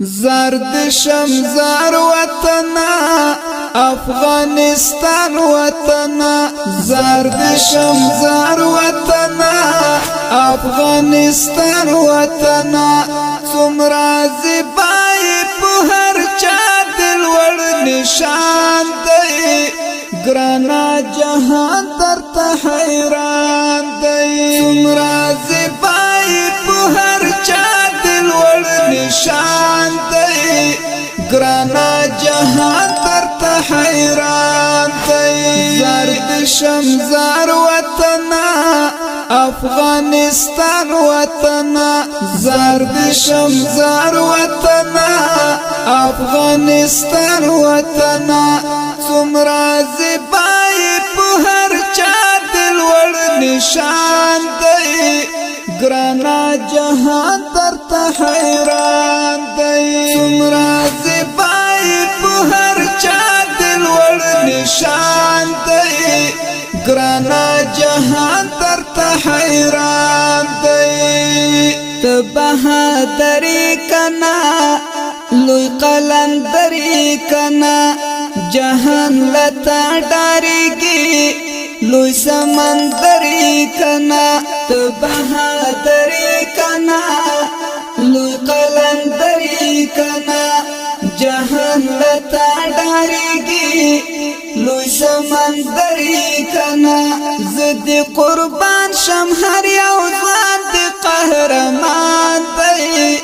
زرد شمزار وطنا افغانستان وطنا زرد شمزار وطنا افغانستان وطنا څومره زیبای په هر چا دل ور نشان دی ګرانا جهان درته حیران دی څومره زیبای په هر چا دل ور نشان دی ګرانا جهان درته حیران دی زرد شمزار وطنا افغانستان وطنا زرد شمزار وطنا افغانستان وطنا څومره زیبای په هر چا دل ور نشان دی ګرانا جهان درته حیران دی څومره زیبای په هر چا دل ور نشان دی ګرانا جهان درته حیران دی ته بهادری کنا لوی قلندری کنا جهان لتا ډاریږي لوی سمندری کنا ته بهادری کنا لوی قلندری کنا جهان لتا ډاریږي لوی سمندری کنا زد قربان شم هر یو ځان دی قهرمان دی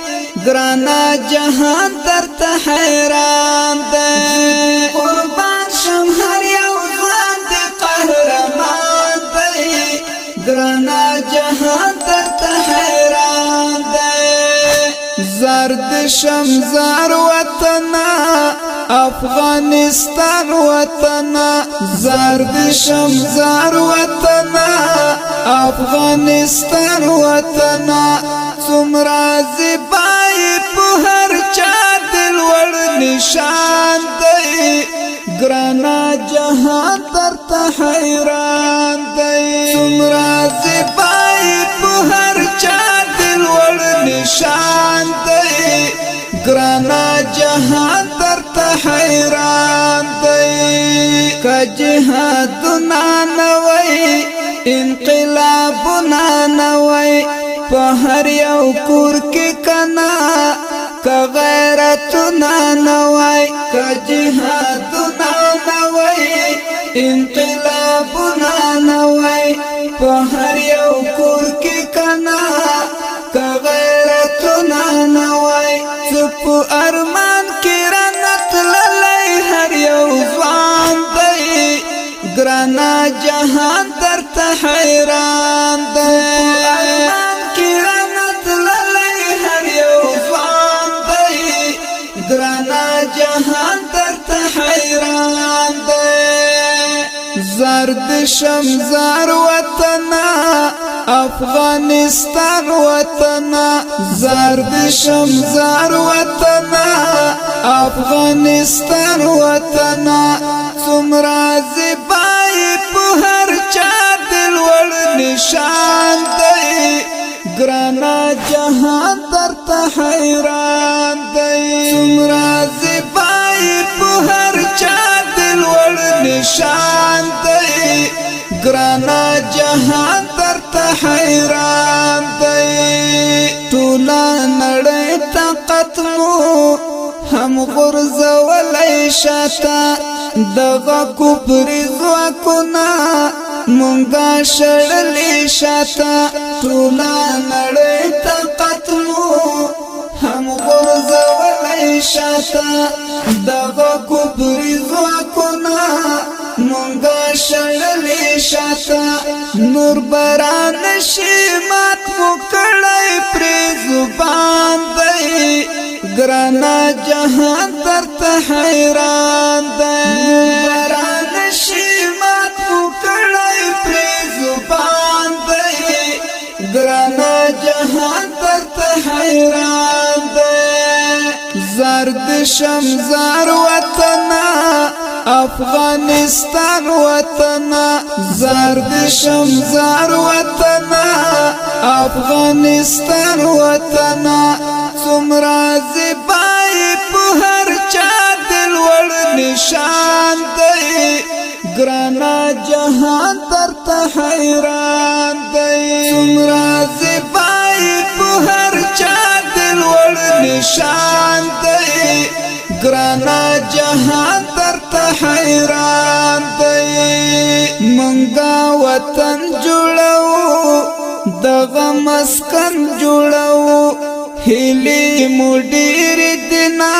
ګرانا جهان درته حیران دی قربان شم هر یو ځان دی قهرمان دی ګرانا جهان درته حیران دی زرد شمزار وطنا افغانستان وطنا زرد شمزار وطنا افغانستان وطنا څومره زیبای په هر چا دل ور نشان دی ګرانا جهان درته حیران دی څومره زیبای په هر چا دل ور نشان دی ګرانا جهان درته حیران دی که جهادنا نوی انقلابنا نوی په هر یو کور کې کنا که غیرتنا نوی که جهادنا نوی انقلابنا نوی په هر یو کور کې کنا که غیرتنا نوی په ارمان کې رانت للی هر یو ځوان دی ګرانا جهان درته حیران دی په ارمان کې رانت للی هر یو ځوان دی ګرانا جهان درته حیران دی زرد شمزار وطنا افغانستان وطنا زرد شمزار وطنا افغانستان وطنا څومره زیبای په هر چا دل ور نشان دی ګرانا جهان درته حیران دی څومره زیبای په هر چا دل ور نشان دی ګرانا جهان درته حیران دی ټوله نړۍ طاقت مو هم غورځولی شاته دغه کفري ځواکونه مونږه شړلی شاته ټوله نړۍ طاقت مو هم غورځولی شاته دغه کفري ځواکونه مونږه شړلی شاته نور باران شي مات مو کړی پرې زبان دی ګرانا جهان درته حیران دی باران شي مات مو کړی پرې زبان دی ګرانا جهان درته حیران دی زرد شمزار وطنا افغانستان وطنا زرد شمزار وطنا افغانستان وطنا څومره زیبای نشان دی ګرانا جهان درته حیران دی منګا وطن جوړو دغه مسکن جوړو هیلی مو ډیر دینا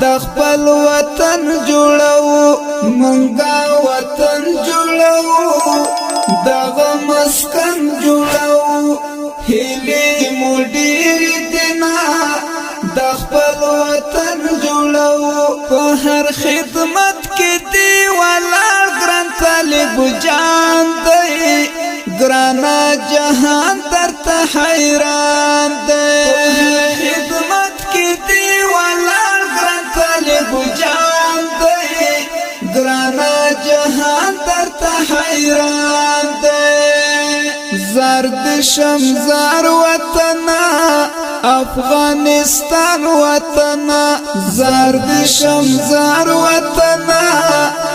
د خپل وطن جوړو منګا وطن جوړو دغه مسکن جوړو هیلی مو ډیر دینا د خپل وطن جوړو په هر خدمت کې دی ولاړ ګران طالب جان دی ګرانا جهان درته حیران دی خدمت کې دی ولاړ ګران طالب جان دی ګرانا جهان درته حیران دی زرد شمزار وطن افغانستان وطن زرد شمزار وطن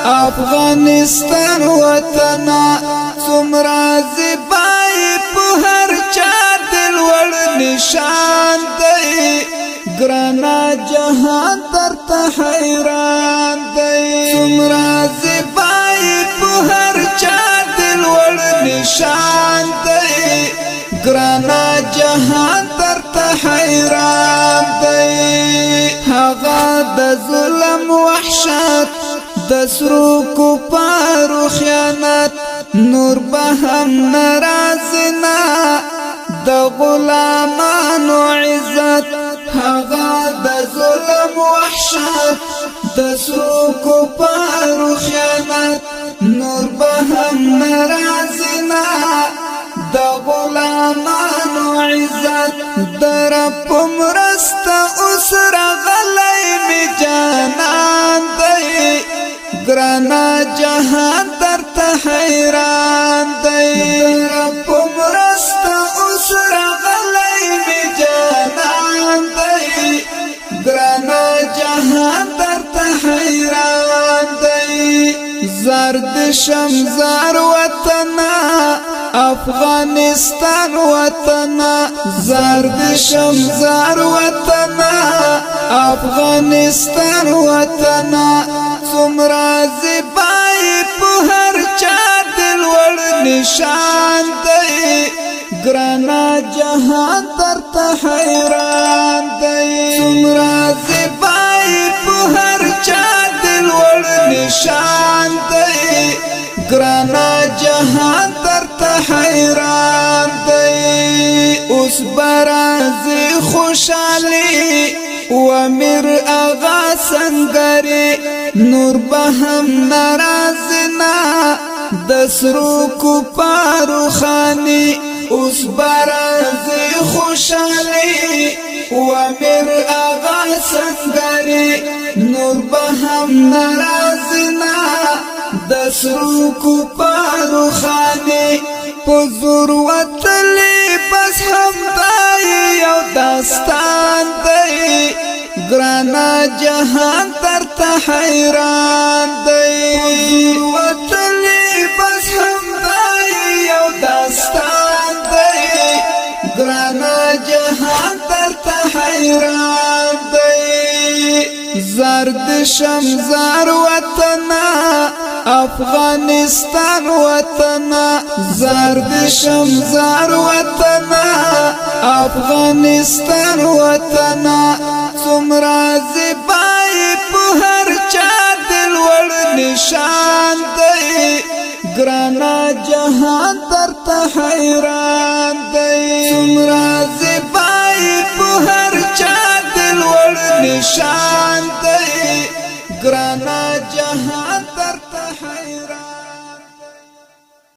افغانستان وطن څومره زیبای په هر چا دل وړ نشان دی ګرانا جهان درته حیران دی څومره زیبای په هر چا دل وړ نشان دی ګرانا جهان درته حیران دی هغه د ظلم وحشت د سرو کفارو خیانت نور به هم ناراض نه د غلامانو عزت هغه د ظلم وحشت د سرو کفارو خیانت نور به هم ناراض نه د غلامانو عزت در پمرستا اوس راغلی می جانان دی ګرانا جهان درته حیران دی در پمرستا اوس راغلی می جانان دی ګرانا جهان درته حیران دی زرد شمزار وطن افغانستان وطن زرد شمزار وطن افغانستان وطن څومره زیبای په هر چا دل وړ نشان دی ګرانا جهان درته حیران دی څومره زیبای په هر چا دل وړ نشان دی ګرانا جهان درته حیران دی اوس برازي خوشالي و امیر آغا سنگری نور به هم ناراض نه د سرو کفارو خانی اوس برازي خوشالي و امیر آغا سنگری نور به هم ناراض نه د سرو کفارو خانی په زور وتلی بس هم دی یو داستان دی ګرانا جهان درته حیران دی په زور وتلی بس هم دی یو داستان دی ګرانا جهان درته حیران دی زرد شمزار وطن افغانستان وطن زرد شمزار وطن افغانستان وطن څومره زیبای په هر چا دل وړ نشان دی ګرانا جهان درته حیران